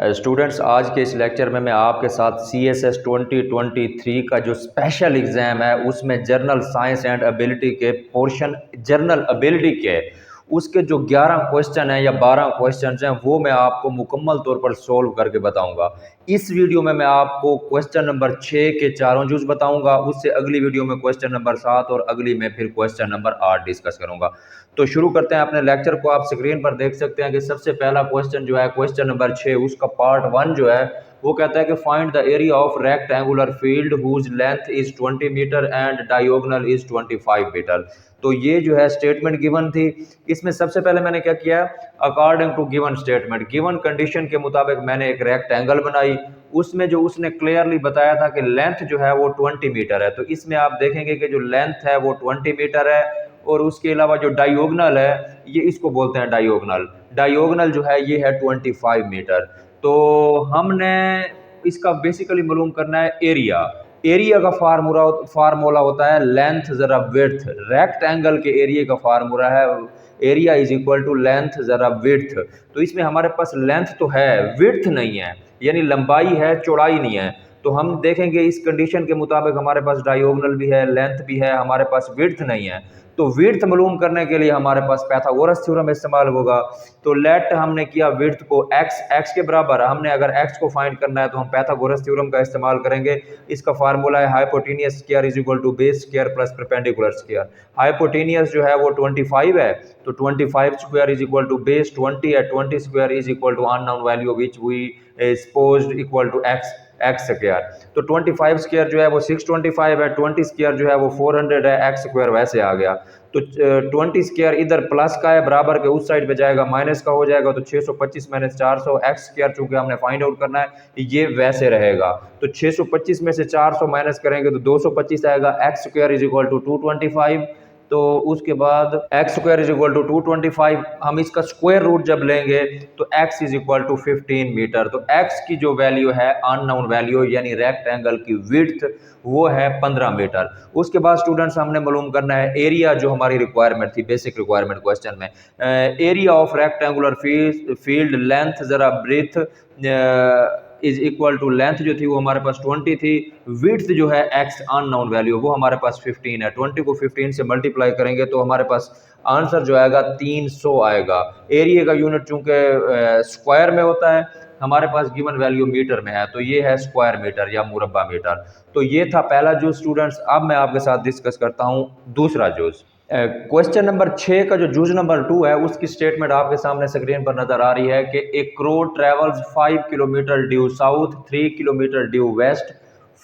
Students, आज के इस लेक्चर में मैं आपके साथ CSS 2023 का जो स्पेशल एग्ज़ाम है उसमें जनरल साइंस एंड एबिलिटी के पोर्शन जनरल एबिलिटी के उसके जो 11 क्वेश्चन हैं या 12 क्वेश्चन हैं वो मैं आपको मुकम्मल तौर पर सोल्व करके बताऊंगा। इस वीडियो में मैं आपको क्वेश्चन नंबर 6 के चारों जूज बताऊंगा, उससे अगली वीडियो में क्वेश्चन नंबर 7 और अगली में फिर क्वेश्चन नंबर 8 डिस्कस करूंगा। तो शुरू करते हैं अपने लेक्चर को। आप स्क्रीन पर देख सकते हैं कि सबसे पहला क्वेश्चन जो है क्वेश्चन नंबर 6, उसका पार्ट 1 जो है वो कहता है कि find the area of rectangular field whose length is 20 metre and diagonal is 25 metre. तो ये जो है स्टेटमेंट गिवन थी। इसमें सबसे पहले मैंने क्या किया, according to given statement, given condition के मुताबिक मैंने एक रेक्टेंगल बनाई। उसमें जो उसने क्लियरली बताया था कि लेंथ जो है वो 20 मीटर है, तो इसमें आप देखेंगे कि जो लेंथ है वो 20 मीटर है। और उसके अलावा जो डायगोनल है, ये इसको बोलते हैं डायगोनल, डायगोनल जो है ये है 25 मीटर। तो हमने इसका बेसिकली मालूम करना है एरिया। एरिया का फार्मूला होता है लेंथ जरा विड्थ। रेक्टेंगल के एरिया का फार्मूला है area is equal to length जरा विड्थ। तो इसमें हमारे पास लेंथ तो है, विड्थ नहीं है, यानी लंबाई है, चौड़ाई नहीं है। तो हम देखेंगे इस कंडीशन के मुताबिक हमारे पास डायगोनल भी है, लेंथ भी है, हमारे पास विड्थ नहीं है। तो विड्थ मालूम करने के लिए हमारे पास पाइथागोरस थ्योरम इस्तेमाल होगा। तो लेट हमने किया विड्थ को x के बराबर, हमने अगर x को फाइंड करना है तो हम पाइथागोरस थ्योरम का इस्तेमाल करेंगे। इसका फार्मूला है hypotenuse square is equal to base square plus perpendicular square. Hypotenuse जो है वो 25 है, तो 25 square is equal to base 20 है, 20 square is equal to unknown value which we supposed equal to x square. तो 25 स्क्वायर जो है वो 625 है, 20 स्क्वायर जो है वो 400 है, एक्स स्क्वायर वैसे आ गया। तो 20 स्क्वायर इधर प्लस का है, बराबर के उस साइड पे जाएगा, माइनस का हो जाएगा, तो 625 माइनस 400, एक्स स्क्वायर चूंकि हमने फाइंड आउट करना है ये वैसे रहेगा। तो 625 में से 400 माइनस करेंगे तो 225 आएगा। X square is equal to 225। तो उसके बाद x square is equal to 225, हम इसका स्क्वायर रूट जब लेंगे तो x is equal to 15 metre. तो एक्स की जो वैल्यू है अननोन वैल्यू यानी रेक्टेंगल की विड्थ वो है 15 मीटर। उसके बाद स्टूडेंट्स हमने मालूम करना है एरिया, जो हमारी रिक्वायरमेंट थी बेसिक रिक्वायरमेंट क्वेश्चन में। Area of rectangular field length जरा breadth is equal to, length जो थी वो हमारे पास 20 थी, विड्थ जो है एक्स अननोन वैल्यू वो हमारे पास 15 है। 20 को 15 से मल्टीप्लाई करेंगे तो हमारे पास आंसर जो आएगा 300 आएगा। एरिया का यूनिट चूंकि स्क्वायर में होता है, हमारे पास गिवन वैल्यू मीटर में है, तो ये है स्क्वायर मीटर या मुरब्बा मीटर। तो ये था पहला जूस स्टूडेंट्स। अब मैं आपके साथ डिस्कस करता हूँ दूसरा जूस। क्वेश्चन नंबर 6 का जो जूज नंबर 2 है उसकी स्टेटमेंट आपके सामने स्क्रीन पर नजर आ रही है कि a crow travels 5 kilometre due south, 3 kilometre due west,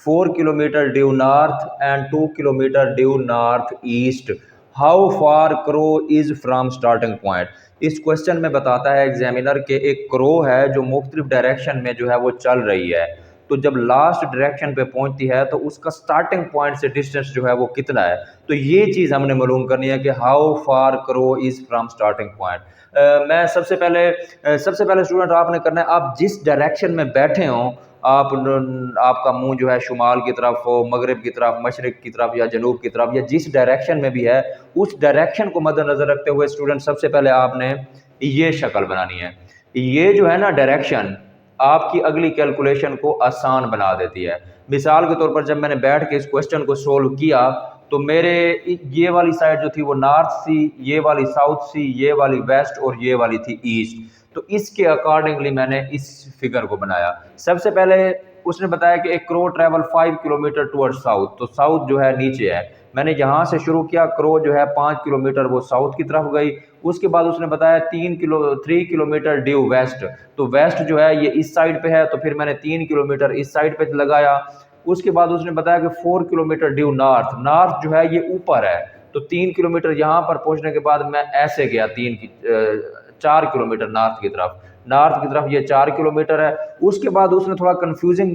4 kilometre due north and 2 kilometre due north east. How far crow is from starting point. इस क्वेश्चन में बताता है एग्जामिनर के एक क्रो है जो मुख्तलिफ डायरेक्शन में जो है वो चल रही है, तो जब लास्ट डायरेक्शन पे पहुंचती है तो उसका स्टार्टिंग पॉइंट से डिस्टेंस जो है वो कितना है। तो ये चीज़ हमने मालूम करनी है कि how far crow is from starting point. मैं सबसे पहले स्टूडेंट आपने करना है, आप जिस डायरेक्शन में बैठे हों, आपका मुंह जो है शुमाल की तरफ हो, मगरिब की तरफ, मशरिक की तरफ या जनूब की तरफ, या जिस डायरेक्शन में भी है उस डायरेक्शन को मद्देनजर रखते हुए स्टूडेंट सबसे पहले आपने ये शक्ल बनानी है। ये जो है ना डायरेक्शन आपकी अगली कैलकुलेशन को आसान बना देती है। मिसाल के तौर पर जब मैंने बैठ के इस क्वेश्चन को सोल्व किया तो मेरे ये वाली साइड जो थी वो नॉर्थ सी, ये वाली साउथ सी, ये वाली वेस्ट और ये वाली थी ईस्ट। तो इसके अकॉर्डिंगली मैंने इस फिगर को बनाया। सबसे पहले उसने बताया कि एक crow travel 5 kilometre toward south, तो साउथ जो है नीचे है, मैंने यहाँ से शुरू किया, क्रो जो है 5 किलोमीटर वो साउथ की तरफ गई। उसके बाद उसने बताया 3 किलोमीटर ड्यू वेस्ट, तो वेस्ट जो है ये इस साइड पे है, तो फिर मैंने 3 किलोमीटर इस साइड पे लगाया। उसके बाद उसने बताया कि 4 किलोमीटर ड्यू नॉर्थ, नॉर्थ जो है ये ऊपर है, तो 3 किलोमीटर यहाँ पर पहुंचने के बाद मैं ऐसे गया 4 किलोमीटर नॉर्थ की तरफ ये 4 किलोमीटर है। उसके बाद उसने थोड़ा कंफ्यूजिंग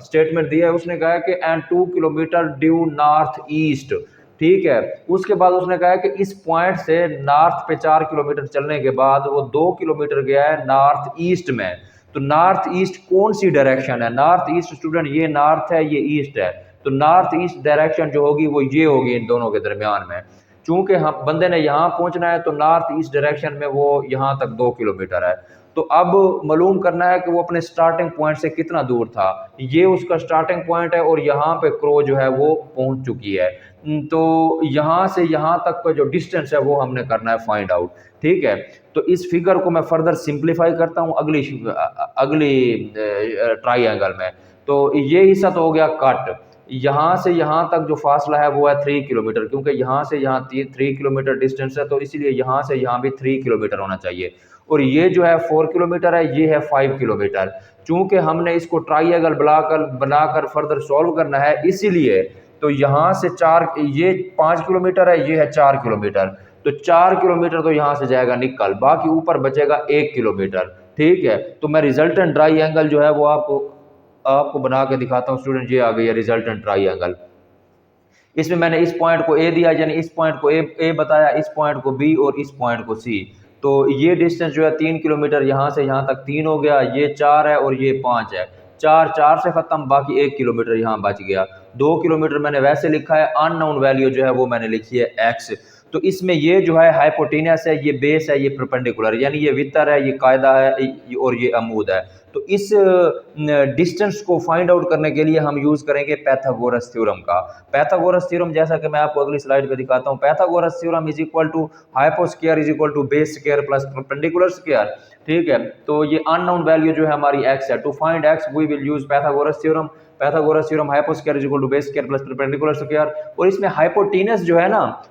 स्टेटमेंट दिया है, उसने कहा कि and 2 kilometre due north east, ठीक है। उसके बाद उसने कहा कि इस पॉइंट से नॉर्थ पे 4 किलोमीटर चलने के बाद वो 2 किलोमीटर गया है नॉर्थ ईस्ट में। तो नॉर्थ ईस्ट कौन सी डायरेक्शन है? नॉर्थ ईस्ट स्टूडेंट ये नॉर्थ है, ये ईस्ट है, तो नॉर्थ ईस्ट डायरेक्शन जो होगी वो ये होगी इन दोनों के दरमियान में। चूंकि हम बंदे ने यहाँ पहुंचना है तो नॉर्थ ईस्ट डायरेक्शन में वो यहाँ तक 2 किलोमीटर है। तो अब मालूम करना है कि वो अपने स्टार्टिंग पॉइंट से कितना दूर था। ये उसका स्टार्टिंग पॉइंट है और यहाँ पे क्रो जो है वो पहुंच चुकी है। तो यहाँ से यहाँ तक का जो डिस्टेंस है वो हमने करना है फाइंड आउट। ठीक है, तो इस फिगर को मैं फर्दर सिंप्लीफाई करता हूँ अगली अगली ट्राइंगल में। तो ये हिस्सा तो हो गया कट। यहाँ से यहाँ तक जो फासला है वो है 3 किलोमीटर, क्योंकि यहाँ से यहाँ 3 किलोमीटर डिस्टेंस है, तो इसलिए यहाँ से यहाँ भी 3 किलोमीटर होना चाहिए। और ये जो है 4 किलोमीटर है, ये है 5 किलोमीटर। चूंकि हमने इसको ट्राइंगल बनाकर फर्दर सॉल्व करना है, इसीलिए तो यहाँ से 5 किलोमीटर है, ये है 4 किलोमीटर। तो 4 किलोमीटर तो यहाँ से जाएगा निकल, बाकी ऊपर बचेगा 1 किलोमीटर। ठीक है, तो मैं रिजल्टेंट ट्राइंगल जो है वो आपको बना के दिखाता हूँ स्टूडेंट। ये आ गई है रिजल्टेंट ट्राइंगल। इसमें मैंने इस पॉइंट को ए दिया, यानी इस पॉइंट को ए बताया, इस पॉइंट को बी और इस पॉइंट को सी। तो ये डिस्टेंस जो है 3 किलोमीटर, यहाँ से यहाँ तक 3 हो गया, ये 4 है और ये 5 है। 4 से खत्म, बाकी 1 किलोमीटर यहाँ बच गया। 2 किलोमीटर मैंने वैसे लिखा है, अननोन वैल्यू जो है वो मैंने लिखी है एक्स। तो इसमें ये जो है हाइपोटेनस है, ये बेस है, ये परपेंडिकुलर, यानी ये वितर है, ये कायदा है और ये अमूद है। तो इस डिस्टेंस को फाइंड आउट करने के लिए हम यूज करेंगे पैथागोरस थ्योरम का। पैथागोरस थ्योरम जैसा कि मैं आपको अगली स्लाइड पे दिखाता हूं, Pythagoras theorem is equal to hypo square is equal to base square plus perpendicular square. ठीक है, तो ये अननोन वैल्यू जो है हमारी एक्स है। To find X we will use Pythagoras theorem. Pythagoras theorem hypo square is equal to base square plus perpendicular square. और इसमें हाइपोटेनस जो है ना,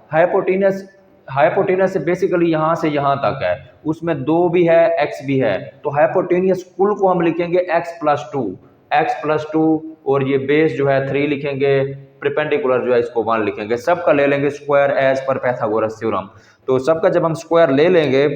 हाइपोटेनस से बेसिकली यहाँ से यहाँ तक है, उसमें 2 भी है, x भी है। तो हाइपोटेनियस कुल को हम लिखेंगे x+2 और ये बेस जो है 3 लिखेंगे, परपेंडिकुलर जो है इसको 1 लिखेंगे। सबका ले लेंगे square as per Pythagoras theorem. तो सबका जब हम स्क्वायर ले लेंगे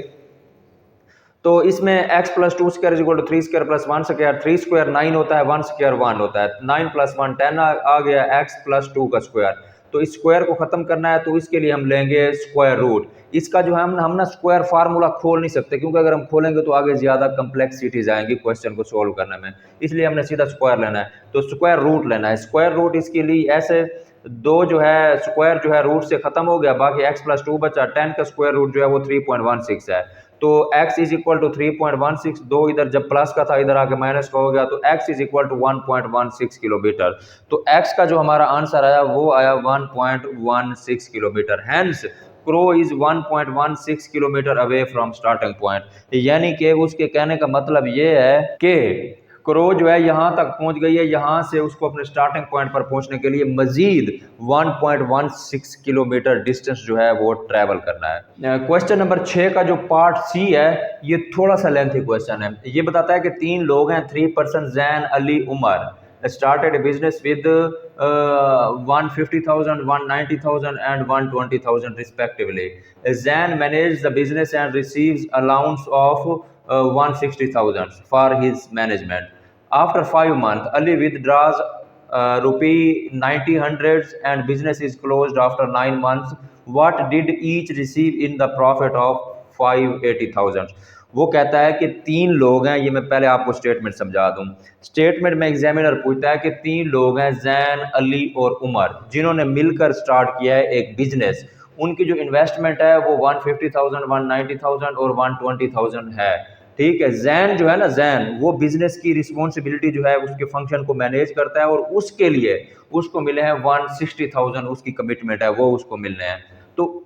तो इसमें x+2 square is equal to 3 square plus 1 square. 3 square 9 होता है, 1 स्क्वायर 1 होता है। 9 + 1 10 आ गया, x+2 का स्क्वायर। तो इस स्क्वायर को खत्म करना है, तो इसके लिए हम लेंगे स्क्वायर रूट। इसका जो है हम ना स्क्वायर फार्मूला खोल नहीं सकते, क्योंकि अगर हम खोलेंगे तो आगे ज्यादा कम्प्लेक्सिटीज आएंगी क्वेश्चन को सोल्व करने में, इसलिए हमने सीधा स्क्वायर लेना है। तो स्क्वायर रूट लेना है। स्क्वायर रूट इसके लिए ऐसे 2 जो है स्क्वायर जो है रूट से खत्म हो गया, बाकी x+2 बचा। 10 का स्क्वायर रूट जो है वो 3.16 है। तो x इज इक्वल टू 3.16, 2 इधर जब प्लस का था इधर आके माइनस का हो गया, तो x is equal to 1.16 kilometre. तो x का जो हमारा आंसर आया वो आया 1.16 kilometre. Hence crow is 1.16 kilometre away from starting point. यानी कि उसके कहने का मतलब ये है कि क्रो जो है यहाँ तक पहुँच गई है, यहाँ से उसको अपने स्टार्टिंग पॉइंट पर पहुँचने के लिए मजीद 1.16 किलोमीटर डिस्टेंस जो है वो ट्रैवल करना है। क्वेश्चन नंबर 6 का जो पार्ट सी है, ये थोड़ा सा लेंथी क्वेश्चन है। ये बताता है कि 3 लोग हैं, 3 person, Jain, Ali, Umar, started a business with 150,000, 190,000 and 120,000 respectively. Zain managed the business and receives allowance of 160,000 for his management. After 5 months, Ali withdraws rupee 90 hundreds and business is closed after 9 months. What did each receive in the profit of 580,000? वो कहता है कि 3 लोग हैं, ये मैं पहले आपको स्टेटमेंट समझा दूं। स्टेटमेंट में एग्जामिनर पूछता है कि 3 लोग हैं, जैन, अली और उमर, जिन्होंने मिलकर स्टार्ट किया है एक बिजनेस। उनकी जो इन्वेस्टमेंट है वो 150,000, 190,000 और 120,000 है। ठीक है, जैन जो है ना, जैन वो बिजनेस की रिस्पॉन्सिबिलिटी जो है उसके फंक्शन को मैनेज करता है और उसके लिए उसको मिले हैं 160,000, उसकी कमिटमेंट है वो उसको मिलने हैं। तो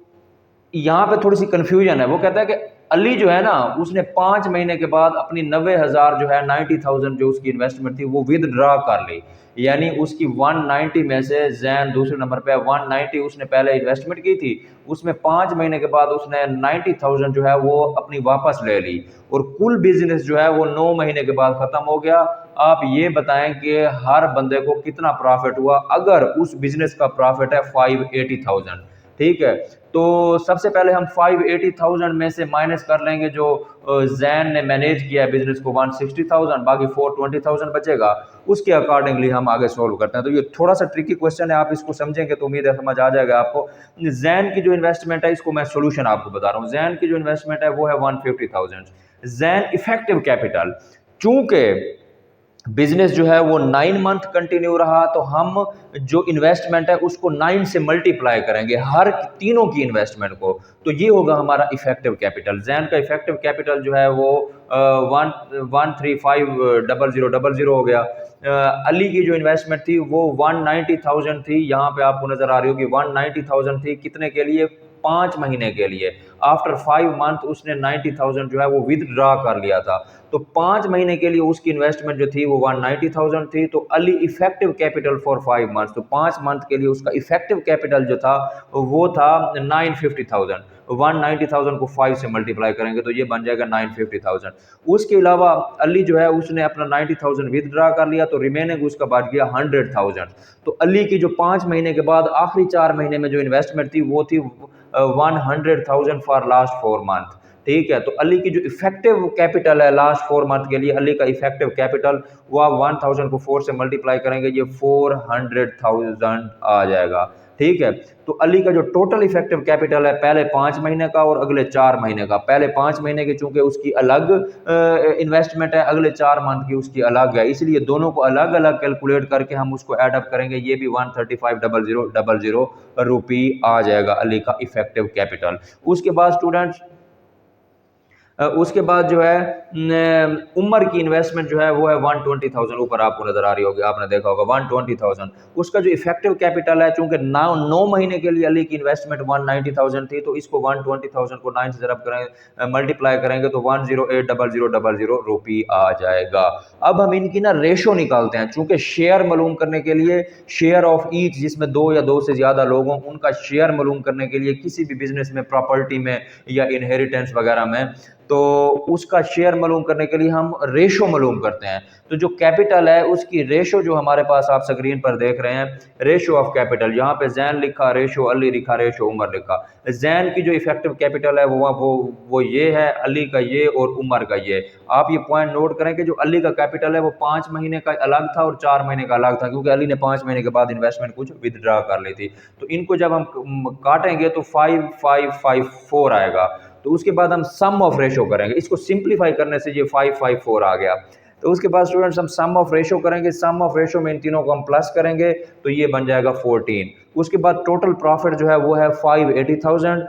यहाँ पे थोड़ी सी कंफ्यूजन है। वो कहता है कि अली जो है ना, उसने 5 महीने के बाद अपनी 90,000 जो है 90,000 जो उसकी इन्वेस्टमेंट थी वो विदड्रॉ कर ली। यानी उसकी 190 में से जैन दूसरे नंबर पे 190 उसने पहले इन्वेस्टमेंट की थी, उसमें 5 महीने के बाद उसने 90,000 जो है वो अपनी वापस ले ली और कुल बिजनेस जो है वो 9 महीने के बाद खत्म हो गया। आप ये बताएं कि हर बंदे को कितना प्रॉफिट हुआ अगर उस बिजनेस का प्रॉफिट है 580,000। ठीक है, तो सबसे पहले हम 580,000 में से माइनस कर लेंगे जो जैन ने मैनेज किया है बिजनेस को 160,000, बाकी 420,000 बचेगा। उसके अकॉर्डिंगली हम आगे सोल्व करते हैं। तो ये थोड़ा सा ट्रिकी क्वेश्चन है, आप इसको समझेंगे तो उम्मीद है समझ आ जाएगा आपको। जैन की जो इन्वेस्टमेंट है, इसको मैं सोल्यूशन आपको बता रहा हूँ। जैन की जो इन्वेस्टमेंट है वो है 150,000। जैन इफेक्टिव कैपिटल, चूंकि बिजनेस जो है वो 9 मंथ कंटिन्यू रहा, तो हम जो इन्वेस्टमेंट है उसको 9 से मल्टीप्लाई करेंगे हर तीनों की इन्वेस्टमेंट को। तो ये होगा हमारा इफेक्टिव कैपिटल। जैन का इफेक्टिव कैपिटल जो है वो 1350000 हो गया। अली की जो इन्वेस्टमेंट थी वो 190,000 थी, यहाँ पे आपको नजर आ रही होगी 190,000 थी, कितने के लिए? 5 महीने के लिए। आफ्टर 5 मंथ उसने 90,000 जो है वो विदड्रॉ कर लिया था। तो 5 महीने के लिए उसकी इन्वेस्टमेंट जो थी वो 190,000 थी। तो Ali effective capital for 5 month, तो 5 मंथ के लिए उसका इफेक्टिव कैपिटल जो था वो था 950,000। 190,000 को 5 से मल्टीप्लाई करेंगे तो ये बन जाएगा 950,000। उसके अलावा अली जो है उसने अपना 90,000 विदड्रॉ कर लिया, तो रिमेनिंग उसका बच गया 100,000। तो अली की जो 5 महीने के बाद आखिरी 4 महीने में जो इन्वेस्टमेंट थी वो थी 100,000 फॉर लास्ट 4 मंथ। ठीक है, तो अली की जो इफेक्टिव कैपिटल है लास्ट 4 मंथ के लिए, अली का इफेक्टिव कैपिटल वो आप 1000 को 4 से मल्टीप्लाई करेंगे, ये 400,000 आ जाएगा। ठीक है, तो अली का जो टोटल इफेक्टिव कैपिटल है पहले 5 महीने का और अगले 4 महीने का, पहले 5 महीने की चूंकि उसकी अलग इन्वेस्टमेंट है, अगले 4 मंथ की उसकी अलग है, इसलिए दोनों को अलग अलग कैलकुलेट करके हम उसको एडअप करेंगे, ये भी 135,000 रुपी आ जाएगा अली का इफेक्टिव कैपिटल। उसके बाद स्टूडेंट्स उसके बाद जो है उमर की इन्वेस्टमेंट जो है वो है 120,000, ऊपर आपको नजर आ रही होगी, आपने देखा होगा 120,000। उसका जो इफेक्टिव कैपिटल है, चूंकि 9 महीने के लिए अली की इन्वेस्टमेंट 190,000 थी, तो इसको 120,000 को 9 से जब करेंगे मल्टीप्लाई करेंगे तो 108,000 रुपी आ जाएगा। अब हम इनकी ना रेशो निकालते हैं, चूंकि शेयर मालूम करने के लिए, शेयर ऑफ ईच जिसमें 2 या 2 से ज्यादा लोग हों उनका शेयर मालूम करने के लिए, किसी भी बिजनेस में, प्रॉपर्टी में या इनहेरिटेंस वगैरह में, तो उसका शेयर मालूम करने के लिए हम रेशो मालूम करते हैं। तो जो कैपिटल है उसकी रेशो जो हमारे पास आप स्क्रीन पर देख रहे हैं, रेशो ऑफ कैपिटल, यहाँ पे जैन लिखा रेशो, अली लिखा रेशो, उमर लिखा। जैन की जो इफेक्टिव कैपिटल है वो ये है, अली का ये और उमर का ये। आप ये पॉइंट नोट करें कि जो अली का कैपिटल है वो 5 महीने का अलग था और 4 महीने का अलग था, क्योंकि अली ने 5 महीने के बाद इन्वेस्टमेंट कुछ विदड्रॉ कर ली थी। तो इनको जब हम काटेंगे तो 5554 आएगा। तो उसके बाद हम सम ऑफ रेशो करेंगे, इसको सिंप्लीफाई करने से ये 554 आ गया। तो उसके बाद स्टूडेंट्स हम सम ऑफ रेशो करेंगे, सम ऑफ रेशो में इन तीनों को हम प्लस करेंगे तो ये बन जाएगा 14। उसके बाद टोटल प्रॉफिट जो है वो है 580,000।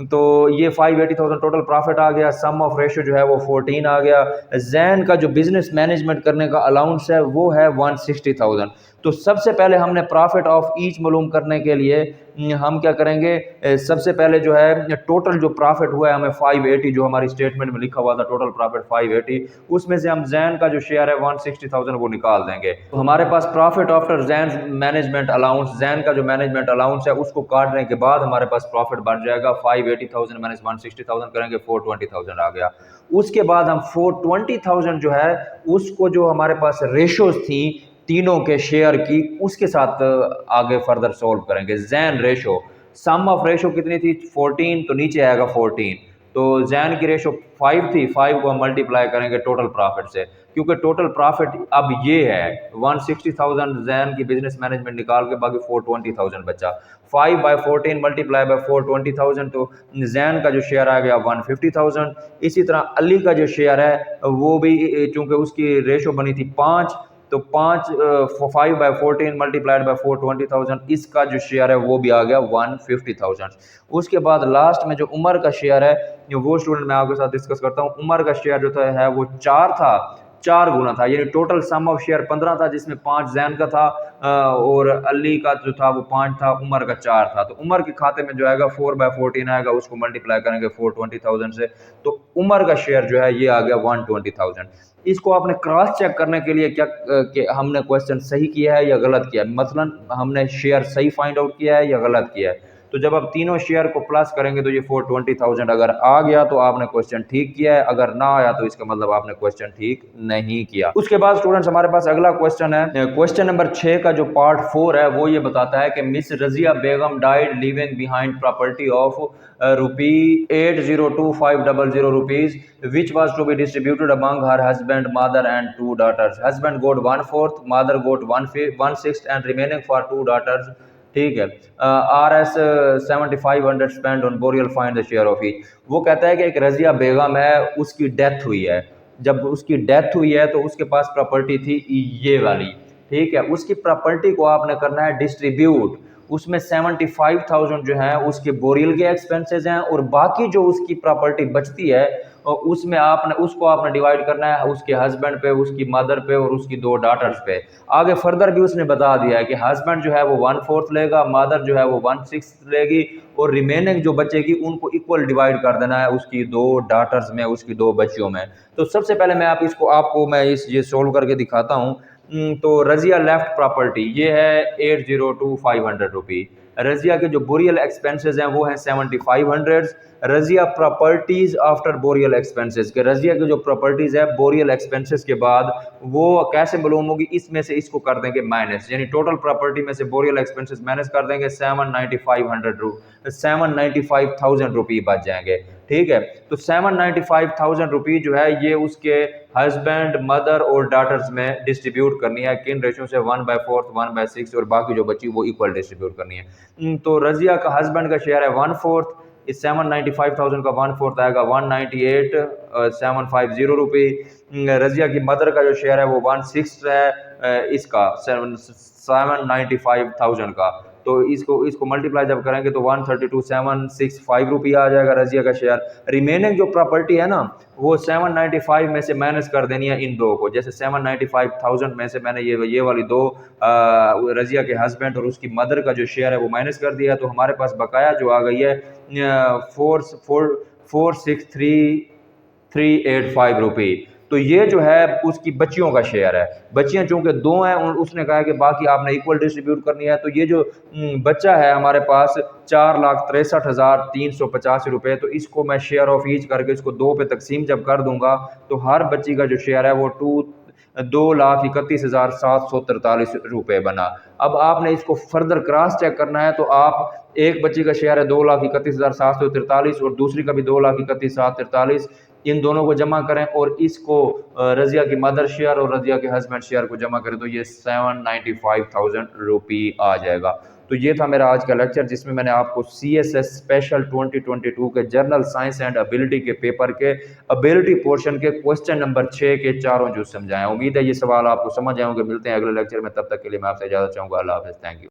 तो ये 580,000 टोटल प्रॉफिट आ गया, सम ऑफ रेशो जो है वो 14 आ गया। जैन का जो बिजनेस मैनेजमेंट करने का अलाउंस है वो है 160,000। तो सबसे पहले हमने प्रॉफिट ऑफ ईच मालूम करने के लिए हम क्या करेंगे, सबसे पहले जो है टोटल जो प्रॉफिट हुआ है हमें 580, जो हमारी स्टेटमेंट में लिखा हुआ था टोटल प्रॉफिट 580, उसमें से हम जैन का जो शेयर है 160,000 वो निकाल देंगे। तो हमारे पास profit after Jain management allowance, Jain का जो मैनेजमेंट अलाउंस है उसको काटने के बाद हमारे पास प्रॉफिट बन जाएगा 580,000 माइनस 160,000 करेंगे 420,000 आ गया। उसके बाद हम 420,000 जो है उसको, जो हमारे पास रेशोज थी तीनों के शेयर की, उसके साथ आगे फर्दर सोल्व करेंगे। Jain ratio, sum of ratio कितनी थी 14, तो नीचे आएगा 14। तो जैन की रेशो 5 थी, 5 को हम मल्टीप्लाई करेंगे टोटल प्रॉफिट से, क्योंकि टोटल प्रॉफिट अब ये है 160,000 जैन की बिजनेस मैनेजमेंट निकाल के बाकी 420,000 बचा। 5/14 मल्टीप्लाई बाय 420,000, तो जैन का जो शेयर आ गया 150,000। इसी तरह अली का जो शेयर है वो भी, चूंकि उसकी रेशो बनी थी 5, तो 5/14 मल्टीप्लाइड बाय 420,000, इसका जो शेयर है वो भी आ गया 150,000। उसके बाद लास्ट में जो उमर का शेयर है वो स्टूडेंट मैं आपके साथ डिस्कस करता हूँ। उमर का शेयर जो था है वो 4 था, 4 गुना था, यानी टोटल सम ऑफ शेयर 15 था, जिसमें 5 जैन का था और अली का जो था वो 5 था, उमर का 4 था। तो उमर के खाते में जो आएगा 4/14 आएगा, उसको मल्टीप्लाई करेंगे 420,000 से, तो उमर का शेयर जो है ये आ गया 120,000। इसको आपने क्रॉस चेक करने के लिए क्या कि हमने क्वेश्चन सही किया है या गलत किया है, मसलन हमने शेयर सही फाइंड आउट किया है या गलत किया है। तो जब आप तीनों शेयर को प्लस करेंगे तो ये 420,000 अगर आ गया तो आपने क्वेश्चन ठीक किया है, अगर ना आया तो इसका मतलब आपने क्वेश्चन ठीक नहीं किया। उसके बाद स्टूडेंट्स हमारे पास अगला क्वेश्चन है, क्वेश्चन नंबर 6 का जो पार्ट 4 है वो ये बताता है कि miss Razia Begum died living behind property of ₹802,500 rupees, which was to be distributed among her husband, mother, and 2 daughters. Husband got 1/4, mother got 1/6, and remaining for 2 daughters. ठीक है, RS 7500 spend on boreal, find the share of each. वो कहता है कि एक रजिया बेगम है, उसकी death हुई है, जब उसकी डेथ हुई है तो उसके पास प्रॉपर्टी थी ये वाली, ठीक है। उसकी प्रॉपर्टी को आपने करना है डिस्ट्रीब्यूट। उसमें 75,000 जो है उसके बोरियल के एक्सपेंसेस हैं, और बाकी जो उसकी प्रॉपर्टी बचती है उसमें आपने डिवाइड करना है उसके हस्बैंड पे, उसकी मदर पे और उसकी 2 डॉटर्स पे। आगे फर्दर भी उसने बता दिया है कि हस्बैंड जो है वो 1/4 लेगा, मदर जो है वो 1/6 लेगी, और रिमेनिंग जो बचेगी उनको इक्वल डिवाइड कर देना है उसकी 2 डॉटर्स में, उसकी 2 बच्चियों में। तो सबसे पहले मैं आपको मैं ये सोल्व करके दिखाता हूँ। तो रजिया लेफ्ट प्रॉपर्टी ये है 802,500 रुपी। रजिया के जो बोरियल एक्सपेंसेस हैं वो हैं 7500। Razia properties after boreal expenses के, रजिया की जो प्रॉपर्टीज है बोरियल एक्सपेंसेस के बाद वो कैसे मालूम होगी, इसमें से इसको कर देंगे माइनस, यानी टोटल प्रॉपर्टी में से बोरियल एक्सपेंसेस माइनस कर देंगे, 795,000 रुपी बच जाएंगे, ठीक है। तो 795,000 रुपी जो है ये उसके हस्बैंड, मदर और डॉटर्स में डिस्ट्रीब्यूट करनी है, किन रेशो से 1/4, 1/6, और बाकी जो बची वो इक्वल डिस्ट्रीब्यूट करनी है। तो रजिया का हस्बैंड का शेयर है 1/4, इस 795,000 का 1/4 आएगा 198,750 रुपी। रजिया की मदर का जो शेयर है वो 1/6 है इसका 795,000 का। तो इसको मल्टीप्लाई जब करेंगे तो 132,765 रुपी आ जाएगा रजिया का शेयर। रिमेनिंग जो प्रॉपर्टी है ना वो 795 में से माइनस कर देनी है इन दो को, जैसे 795,000 में से मैंने ये वाली 2 रजिया के हस्बैंड और उसकी मदर का जो शेयर है वो माइनस कर दिया, तो हमारे पास बकाया जो आ गई है 463,385 रुपी। तो ये जो है उसकी बच्चियों का शेयर है। बच्चियां चूंकि 2 हैं, उसने कहा कि बाकी आपने इक्वल डिस्ट्रीब्यूट करनी है। तो ये जो बच्चा है हमारे पास 4,63,385 रुपये, तो इसको मैं शेयर ऑफ ईच करके इसको 2 पे तकसीम जब कर दूंगा तो हर बच्ची का जो शेयर है वो 2,31,743 रुपये बना। अब आपने इसको फर्दर क्रॉस चेक करना है, तो आप एक बच्ची का शेयर है 2,31,743 और दूसरी का भी 2,31,743, इन दोनों को जमा करें और इसको रजिया की मदर शेयर और रजिया के हस्बैंड शेयर को जमा करें तो ये 795,000 रुपी आ जाएगा। तो ये था मेरा आज का लेक्चर जिसमें मैंने आपको CSS स्पेशल 2022 के जर्नल साइंस एंड एबिलिटी के पेपर के एबिलिटी पोर्शन के क्वेश्चन नंबर 6 के चारों जो समझाया। उम्मीद है ये सवाल आपको समझ आए होंगे। मिलते हैं अगले लेक्चर में, तब तक के लिए मैं आपसे इजाजत चाहूँगा। अल्लाह हाफिज़, थैंक यू।